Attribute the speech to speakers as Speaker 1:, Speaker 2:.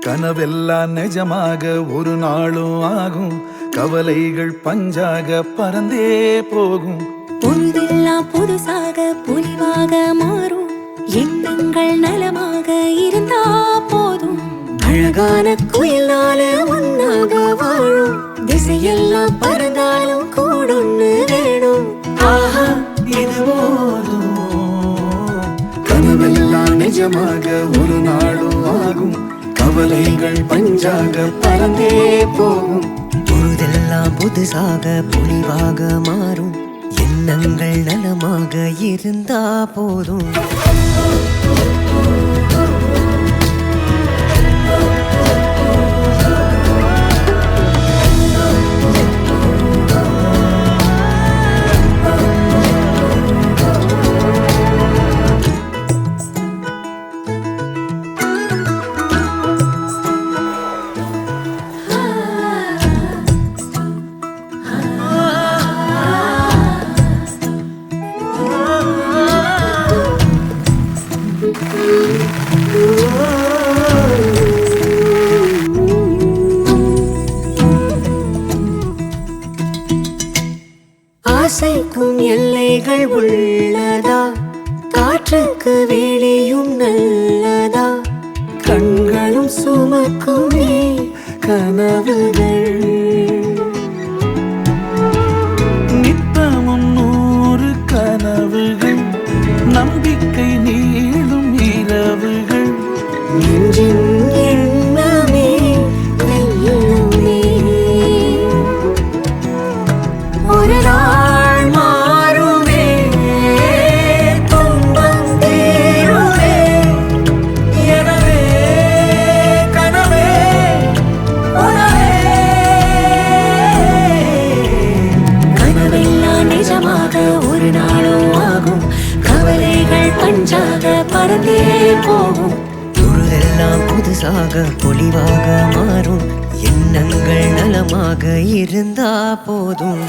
Speaker 1: கனவெல்லாம் நிஜமாக ஒரு நாளும் ஆகும், கவலைகள் பஞ்சாக பறந்தே போகும்.
Speaker 2: பொழுதெல்லாம் புதுசாக பொலிவாக மாறும், எண்ணங்கள் நலமாக இருந்தா போதும். அழகான குயிலால ஒன்னாக வாழும், திசையெல்லாம் பறந்தாலும் கூடொன்னு வேணும்.
Speaker 1: ஆஹா இது போதும். கனவெல்லாம் நிஜமாக ஒரு நாளும் ஆகும், கவலைகள் பஞ்சாக பறந்தே போகும்.
Speaker 3: பொழுதெல்லாம் புதுசாக பொலிவாக மாறும், எண்ணங்கள் நலமாக இருந்தா போதும்.
Speaker 2: ஆசைக்கும் எல்லைகள் உள்ளதா, காற்றுக்கு வேலையும் நல்லதா,
Speaker 1: கண்களும் சுமக்குமே கனவுகள், நித்தமும் 100 கனவுகள், நம்பிக்கை நீளும் இரவுகள்.
Speaker 2: நெஞ்சின் எண்ணமே வெல்லுமே. ஒரு நாள் மாறுமே, துன்பம் தீருமே.
Speaker 1: எனவே கனவே உணவே.
Speaker 2: கனவெல்லாம் நிஜமாக ஒரு நாளும் ஆகும், கவலைகள் பஞ்சாக பறந்தே போகும்.
Speaker 3: பொழுதெல்லாம் புதுசாக பொலிவாக மாறும், எண்ணங்கள் நலமாக இருந்தா போதும்.